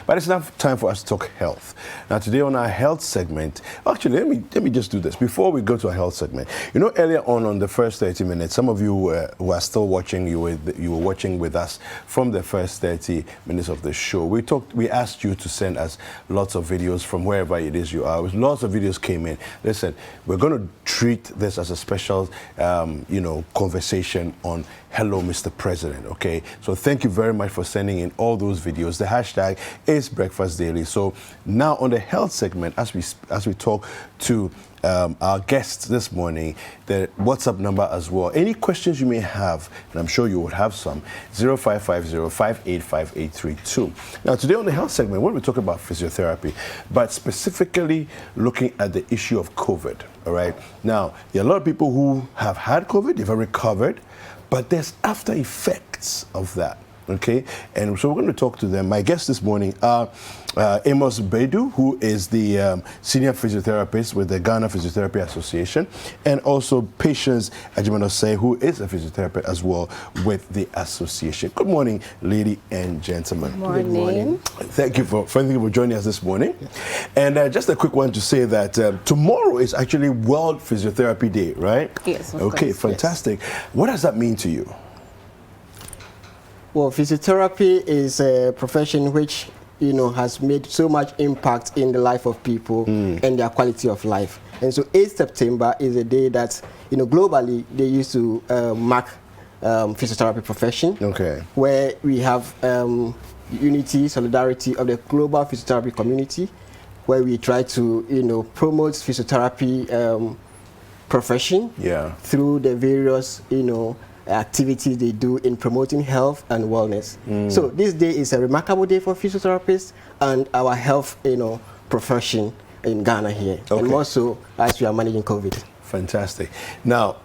But it's now time for us to talk health. Now today on our health segment, actually let me just do this before we go to our health segment. You know, earlier on the first 30 minutes, some of you who are still watching, you were watching with us from the first 30 minutes of the show. We asked you to send us lots of videos from wherever it is you are. Lots of videos came in. Listen, we're going to treat this as a special, conversation on Hello, Mr. President, okay? So thank you very much for sending in all those videos. The hashtag is Breakfast Daily. So now on the health segment, as we talk to our guests this morning, the WhatsApp number as well. Any questions you may have, and I'm sure you would have some, 0550-585-832. Now today on the health segment, we're talking about physiotherapy, but specifically looking at the issue of COVID, all right? Now, there are a lot of people who have had COVID, they've recovered, but there's after effects of that, okay? And so we're going to talk to them. My guests this morning are Amos Bedu, who is the senior physiotherapist with the Ghana Physiotherapy Association, and also Patience Ajimanosei, who is a physiotherapist as well with the association. Good morning, lady and gentlemen. Good morning. Thank you for joining us this morning. And just a quick one to say that tomorrow is actually World Physiotherapy Day, right? Yes. Okay, fantastic. Yes. What does that mean to you? Well, physiotherapy is a profession which has made so much impact in the life of people and their quality of life. And so 8th September is a day that, globally they used to mark physiotherapy profession. Okay. Where we have unity, solidarity of the global physiotherapy community, where we try to, promote physiotherapy profession through the various, activities they do in promoting health and wellness. So this day is a remarkable day for physiotherapists and our health, profession in Ghana here, and more so as we are managing COVID. Fantastic. Now,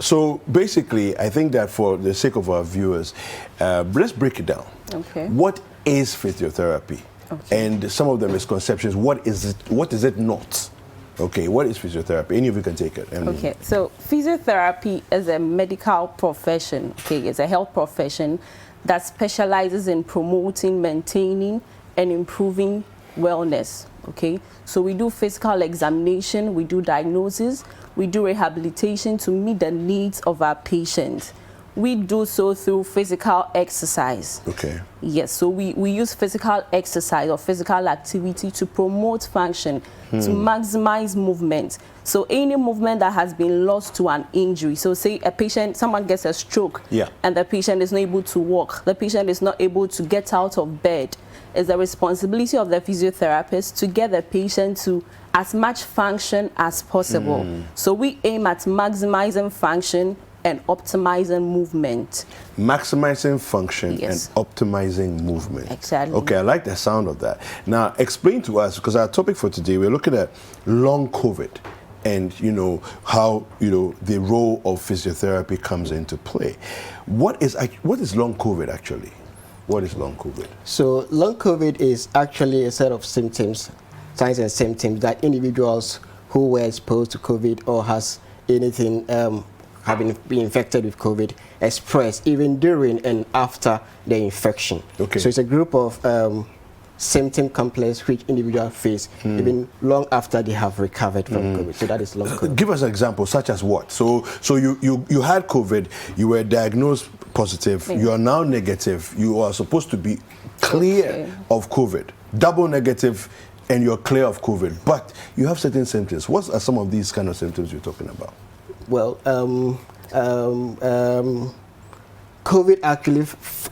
so basically, I think that for the sake of our viewers, let's break it down. Okay. What is physiotherapy? Okay. And some of the misconceptions. What is it not? Okay, what is physiotherapy? Any of you can take it. Okay, so physiotherapy is a medical profession, okay? It's a health profession that specializes in promoting, maintaining, and improving wellness, okay? So we do physical examination, we do diagnosis, we do rehabilitation to meet the needs of our patients. We do so through physical exercise. Okay. Yes, so we use physical exercise or physical activity to promote function, to maximize movement. So any movement that has been lost to an injury, so say someone gets a stroke and the patient is not able to walk, the patient is not able to get out of bed, it's the responsibility of the physiotherapist to get the patient to as much function as possible. So we aim at maximizing function and optimizing movement. Maximizing function and optimizing movement. Exactly. Okay, I like the sound of that. Now, explain to us, because our topic for today, we're looking at long COVID and, how, the role of physiotherapy comes into play. What is long COVID actually? What is long COVID? So long COVID is actually a set of symptoms, signs and symptoms that individuals who were exposed to COVID or has anything have been infected with COVID express even during and after the infection. Okay. So it's a group of symptom complex which individuals face even long after they have recovered from COVID. So that is long COVID. Give us an example, such as what? So you had COVID, you were diagnosed positive, you are now negative, you are supposed to be clear of COVID, double negative, and you're clear of COVID, but you have certain symptoms. What are some of these kind of symptoms you're talking about? Well, COVID actually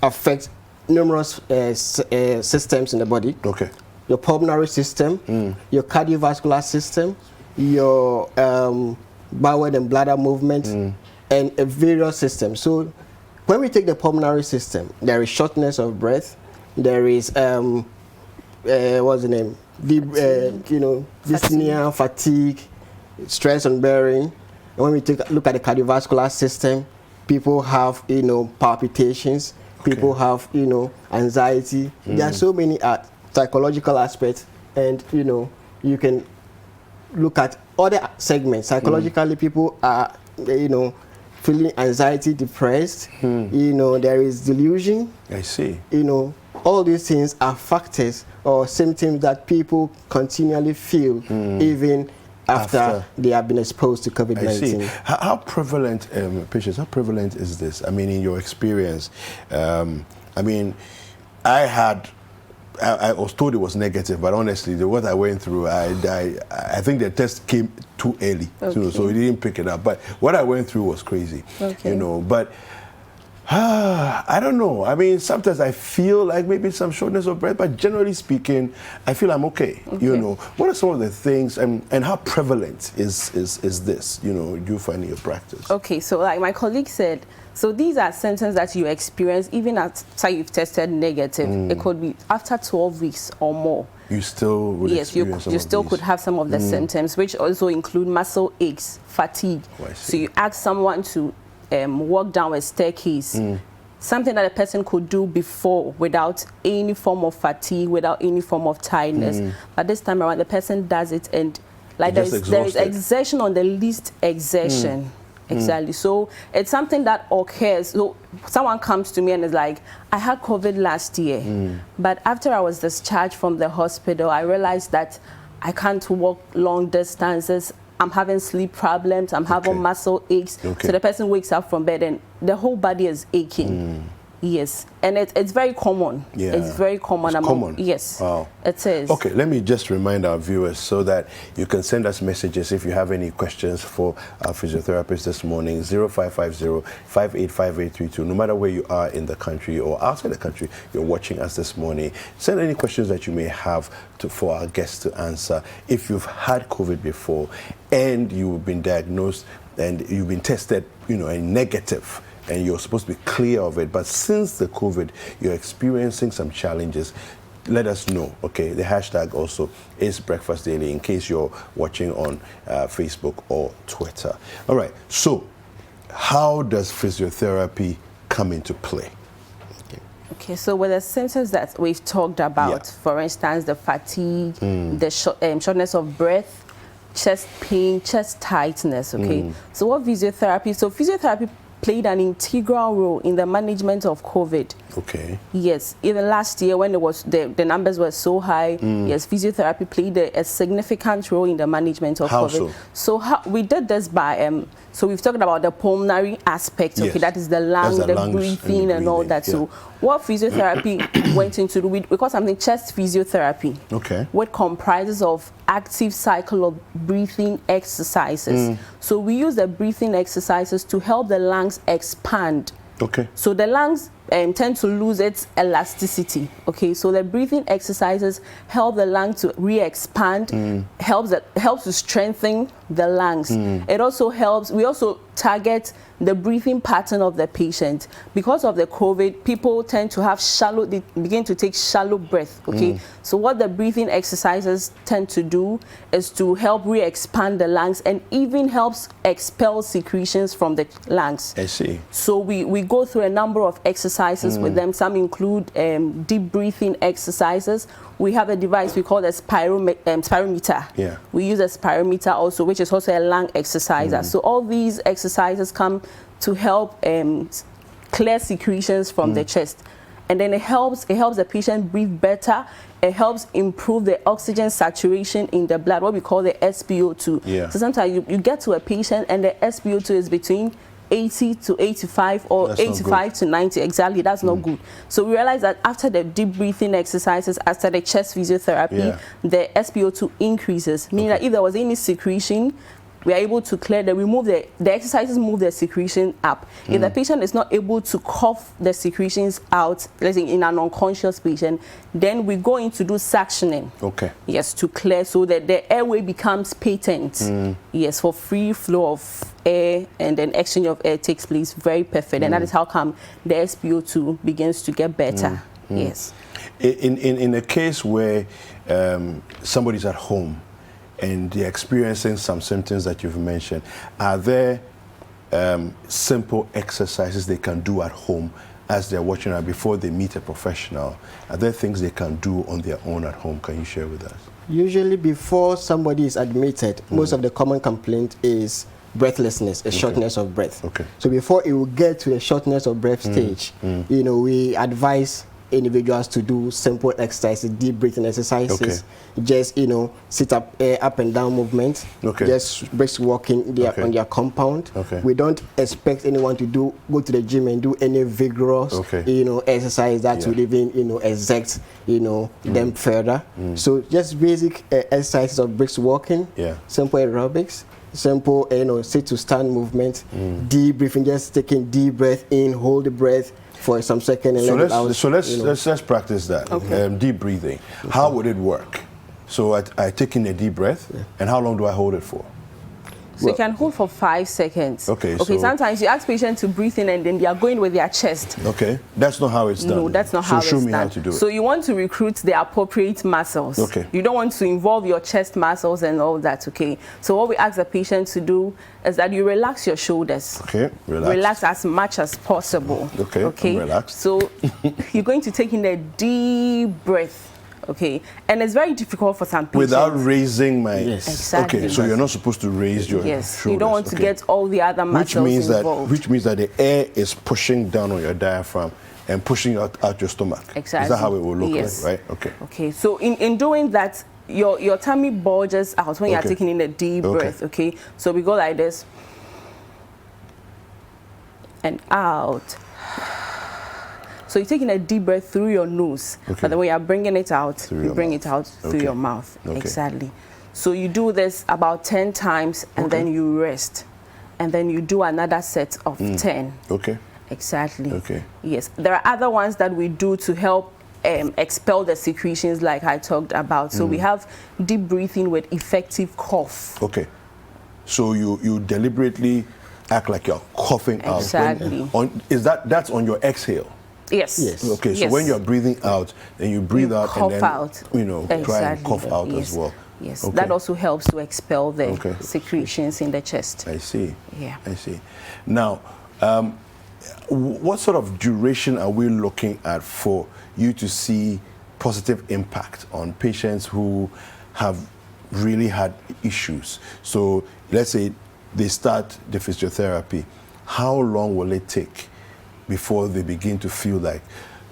affects numerous systems in the body. Okay. Your pulmonary system, your cardiovascular system, your bowel and bladder movement, and various systems. So when we take the pulmonary system, there is shortness of breath, there is what's the name? Dyspnea, fatigue, stress on bearing. And when we look at the cardiovascular system, people have, palpitations, people have, anxiety. There are so many psychological aspects, and, you can look at other segments. Psychologically, people are, feeling anxiety, depressed. There is delusion. I see. all these things are factors or symptoms that people continually feel even after they have been exposed to COVID-19. I see. How prevalent, patients, how prevalent is this? I mean, in your experience, I mean, I was told it was negative, but honestly, what I went through, I think the test came too early, so it didn't pick it up. But what I went through was crazy, you know. But I don't know. I mean, sometimes I feel like maybe some shortness of breath, but generally speaking, I feel I'm okay. You know, what are some of the things, and how prevalent is this? You know, you find in your practice? Okay, so like my colleague said, so these are symptoms that you experience even after you've tested negative. It could be after 12 weeks or more. You still would experience you still could have some of the symptoms, which also include muscle aches, fatigue. So you ask someone to walk down a staircase, something that a person could do before without any form of fatigue, without any form of tiredness. But this time around, the person does it, and like there is exertion on the least exertion. Exactly. So it's something that occurs. So someone comes to me and is like, I had COVID last year, but after I was discharged from the hospital, I realized that I can't walk long distances. I'm having sleep problems. I'm having muscle aches. So the person wakes up from bed and the whole body is aching. Yes, and it's very common. It's very common. It's common. Yes, wow. It is. Okay, let me just remind our viewers so that you can send us messages if you have any questions for our physiotherapist this morning. 0550-585832. No matter where you are in the country or outside the country, you're watching us this morning. Send any questions that you may have for our guests to answer. If you've had COVID before and you've been diagnosed and you've been tested, you know, and negative, and you're supposed to be clear of it, but since the COVID, you're experiencing some challenges, let us know, okay? The hashtag also is Breakfast Daily in case you're watching on Facebook or Twitter. All right, so how does physiotherapy come into play? Okay, so with the symptoms that we've talked about, for instance, the fatigue, the shortness of breath, chest pain, chest tightness, okay? So what physiotherapy, so physiotherapy played an integral role in the management of COVID. Okay. Yes, even last year when the numbers were so high, yes, physiotherapy played a significant role in the management of COVID. So we did this by, so we've talked about the pulmonary aspect, okay, that is the lung, the breathing and all that. So what physiotherapy went into do, we call something chest physiotherapy. Okay. What comprises of active cycle of breathing exercises. So we use the breathing exercises to help the lungs expand. Okay. So the lungs tend to lose its elasticity. Okay. So the breathing exercises help the lung to re-expand, helps to strengthen the lungs. It also helps. We also target the breathing pattern of the patient. Because of the COVID, people tend to have they begin to take shallow breath. Okay. So what the breathing exercises tend to do is to help re-expand the lungs and even helps expel secretions from the lungs. I see. So we go through a number of exercises with them. Some include deep breathing exercises. We have a device we call the spirometer. Yeah. We use a spirometer also, which is also a lung exerciser. So all these exercises come to help clear secretions from the chest. And then it helps the patient breathe better. It helps improve the oxygen saturation in the blood, what we call the SpO2. Yeah. So sometimes you get to a patient and the SpO2 is between 80 to 85 or that's 85 to 90. Exactly, that's not good. So we realize that after the deep breathing exercises, after the chest physiotherapy, the SpO2 increases, meaning that if there was any secretion, we are able to clear the exercises move the secretion up. If the patient is not able to cough the secretions out, let's say in an unconscious patient, then we go in to do suctioning. Okay. Yes, to clear so that the airway becomes patent. Yes, for free flow of air and then exchange of air takes place very perfect. And that is how come the SpO2 begins to get better. Yes. In a case where somebody's at home and they're experiencing some symptoms that you've mentioned, are there simple exercises they can do at home as they're watching it before they meet a professional? Are there things they can do on their own at home? Can you share with us? Usually before somebody is admitted, most of the common complaint is breathlessness, a shortness of breath. Okay. So before it will get to the shortness of breath stage, you know, we advise individuals to do simple exercises, deep breathing exercises, just sit up and down movement, just brisk walking on their compound. We don't expect anyone to go to the gym and do any vigorous exercise that would even exert them further. So just basic exercises of brisk walking, simple aerobics, simple sit to stand movement, deep breathing, just taking deep breath in, hold the breath for some second and let it out. So let's practice that. Deep breathing. How would it work? So I take in a deep breath, and how long do I hold it for? So you can hold for 5 seconds. Okay. So sometimes you ask patients to breathe in and then they are going with their chest. Okay. That's not how it's done. No, that's not how it's done. So show me how to do it. So you want to recruit the appropriate muscles. Okay. You don't want to involve your chest muscles and all that, okay? So what we ask the patient to do is that you relax your shoulders. Okay. Relax as much as possible. Okay. I'm relaxed. So you're going to take in a deep breath. Okay, and it's very difficult for some patients. Without raising my... Yes. Exactly. Okay, so you're not supposed to raise your shoulders. You don't want to get all the other muscles involved. Which means that the air is pushing down on your diaphragm and pushing out your stomach. Exactly. Is that how it will look like, right? Okay. Okay, so in doing that, your tummy bulges out when you're taking in a deep breath, okay? So we go like this. And out. So you're taking a deep breath through your nose, but then when you're bringing it out, you bring it out through your mouth. Exactly. So you do this about 10 times, and then you rest. And then you do another set of 10. Okay. Exactly. Okay. Yes. There are other ones that we do to help expel the secretions like I talked about. So we have deep breathing with effective cough. Okay. So you deliberately act like you're coughing out. Exactly. That's on your exhale? Yes. Okay, so when you're breathing out, then you breathe out cough and then, out. try and cough out as well. Yes, that also helps to expel the secretions in the chest. I see. Yeah. I see. Now, what sort of duration are we looking at for you to see positive impact on patients who have really had issues? So let's say they start the physiotherapy. How long will it take before they begin to feel like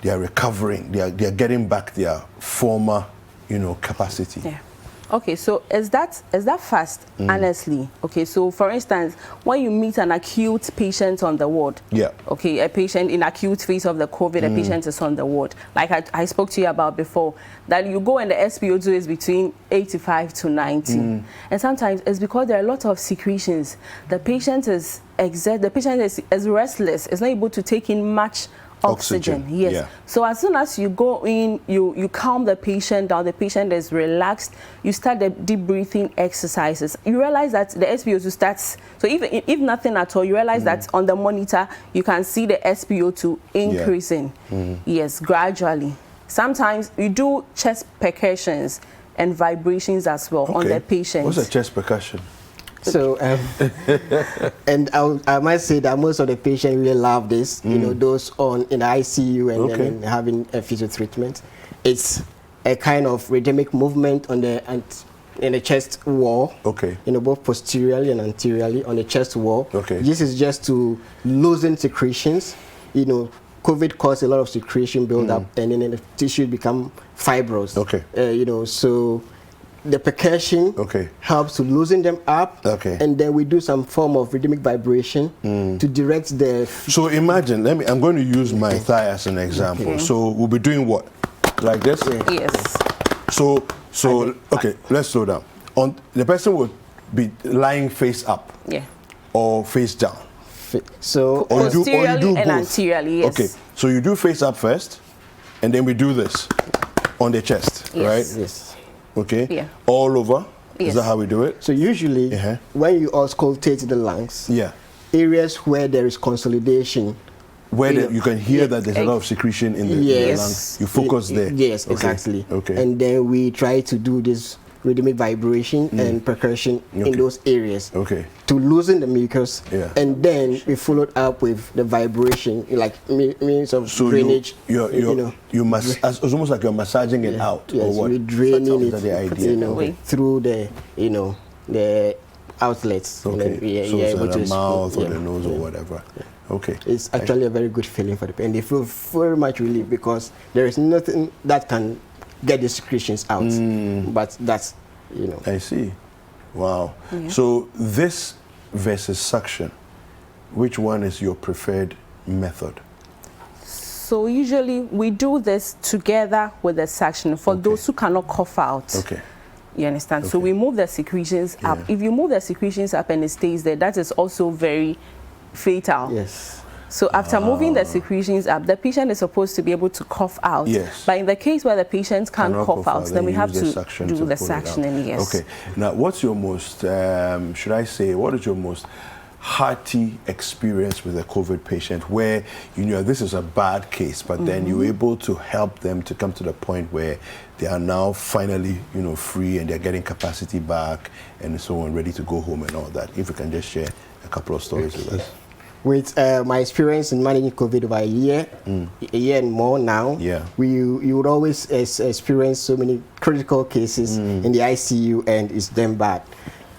they are recovering, they are getting back their former, capacity? Yeah. Okay, so is that fast, honestly? Okay, so for instance, when you meet an acute patient on the ward, okay, a patient in acute phase of the COVID, a patient is on the ward, like I spoke to you about before, that you go and the SpO2 is between 85 to 90. And sometimes it's because there are a lot of secretions. The patient is restless, is not able to take in much oxygen. Yes. Yeah. So as soon as you go in, you calm the patient down, the patient is relaxed, you start the deep breathing exercises. You realize that the SpO2 starts, so if nothing at all, you realize that on the monitor, you can see the SpO2 increasing. Yes, gradually. Sometimes you do chest percussions and vibrations as well on the patient. What's a chest percussion? So, and I might say that most of the patients really love this, those in the ICU and then having a physio treatment. It's a kind of rhythmic movement in the chest wall, both posteriorly and anteriorly on the chest wall. This is just to loosen secretions. COVID caused a lot of secretion build-up, and then the tissue become fibrous. So the percussion helps to loosen them up, and then we do some form of rhythmic vibration to direct the... So imagine, I'm going to use my thigh as an example. So we'll be doing what? Like this? Yes. So let's slow down. The person will be lying face up or face down. So posteriorly and anteriorly, yes. Okay, so you do face up first, and then we do this on the chest, right? Yes. Okay. Yeah. All over. Is that how we do it? So usually, when you auscultate the lungs, areas where there is consolidation, where you can hear that there's a lot of secretion in the lungs, you focus there. Yes, exactly. And then we try to do this rhythmic vibration and percussion in those areas to loosen the mucus, and then we followed up with the vibration, like means of drainage. It's almost like you're massaging it out, or what? We're draining it the idea. through the the outlets. So the mouth or the nose or whatever. Okay. It's actually a very good feeling for the patient. They feel very much relieved because there is nothing that can get the secretions out. But that's, you know. I see. Wow. Yeah. So this versus suction, which one is your preferred method? So usually we do this together with the suction for those who cannot cough out. Okay. You understand? So we move the secretions up. Yeah. If you move the secretions up and it stays there, that is also very fatal. Yes. So after moving the secretions up, the patient is supposed to be able to cough out. Yes. But in the case where the patient can't cough out, then we have to do the pull it out. suctioning, yes. Okay. Now, what's your most, should I say, what is your most hearty experience with a COVID patient where, you know, this is a bad case, but then you're able to help them to come to the point where they are now finally, you know, free and they're getting capacity back and so on, ready to go home and all that? If you can just share a couple of stories with us. With my experience in managing COVID over a year and more now, you would always experience so many critical cases in the ICU, and it's them bad.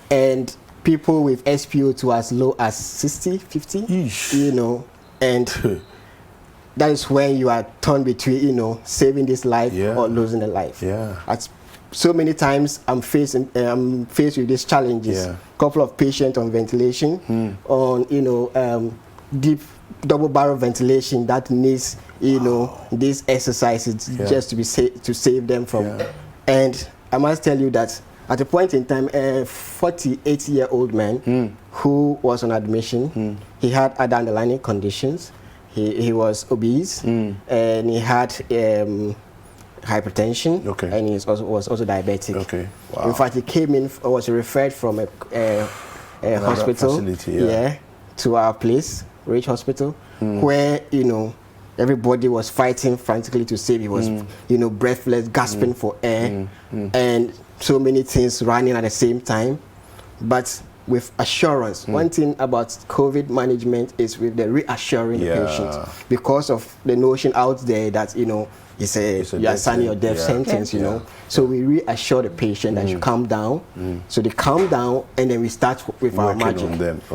And people with SpO2 as low as 60, 50, you know, and that is when you are torn between, you know, saving this life or losing a life. At so many times I'm faced with these challenges. Couple of patients on ventilation, on, you know, deep double barrel ventilation that needs, you know, these exercises just to be to save them from. And I must tell you that at a point in time, a 48-year-old man who was on admission, he had other underlying conditions. He was obese, and he had hypertension, and he was also diabetic. In fact, he came in, was referred from a hospital facility, to our place, Ridge Hospital, where, you know, everybody was fighting frantically to save. He was, you know, breathless, gasping for air, and so many things running at the same time. But with assurance, one thing about COVID management is with the reassuring the patient, because of the notion out there that, you know, you are signing your death sentence, you know. So we reassure the patient that you calm down. So they calm down, and then we start with our magic,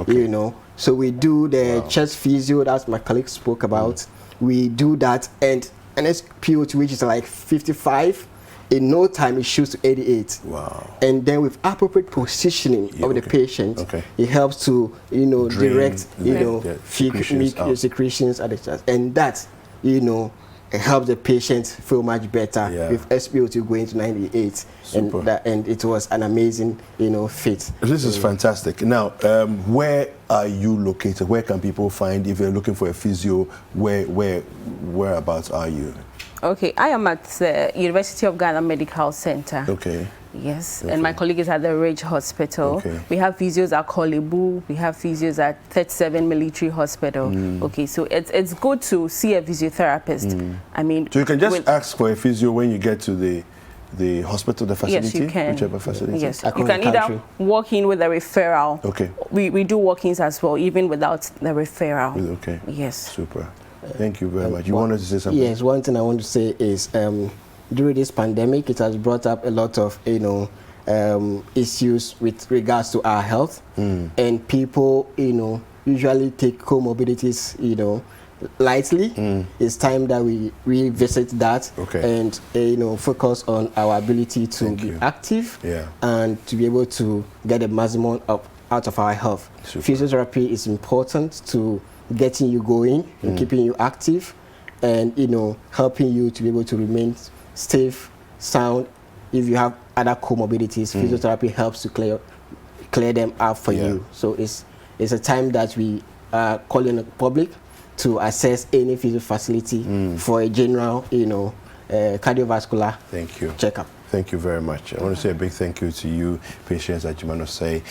you know. So we do the chest physio that my colleague spoke about. We do that, and an SpO2 which is like 55, in no time it shoots to 88. And then with appropriate positioning of the patient, it helps to, you know, direct, you know, secretions at the chest, and that, you know, it helps the patient feel much better with SpO2 going to 98. And it was an amazing, you know, fit. This is fantastic. Now, where are you located? Where can people find, if you're looking for a physio, whereabouts are you? Okay, I am at the University of Ghana Medical Center. Yes, and my colleague is at the Ridge Hospital. We have physios at Kolebu. We have physios at 37 Military Hospital. Okay, so it's good to see a physiotherapist. I mean, so you can just ask for a physio when you get to the hospital, the facility? Yes, you can. Whichever facility? Yes, you can either walk in with a referral. We do walk-ins as well, even without the referral. Yes. Super. Thank you very much. You wanted to say something? Yes, one thing I want to say is during this pandemic, it has brought up a lot of, you know, issues with regards to our health. And people, you know, usually take comorbidities, you know, lightly. It's time that we revisit that and, you know, focus on our ability to be active and to be able to get the maximum out of our health. Physiotherapy is important to getting you going and keeping you active, and, you know, helping you to be able to remain safe, sound. If you have other comorbidities, physiotherapy helps to clear them out for you. So it's a time that we are calling the public to assess any physio facility for a general, you know, cardiovascular checkup. Thank you very much. I want to say a big thank you to you, Patience Ajimanosei,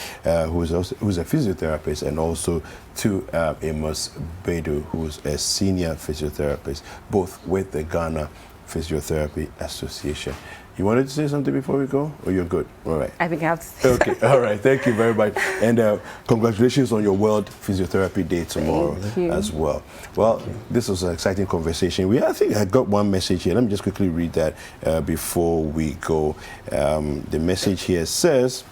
who's a physiotherapist, and also to Amos Bedu, who's a senior physiotherapist, both with the Ghana Physiotherapy Association. You wanted to say something before we go, or you're good? All right. I think I have to say Okay, all right. Thank you very much. And congratulations on your World Physiotherapy Day tomorrow as well. Well, this was an exciting conversation. I think I got one message here. Let me just quickly read that before we go. The message here says,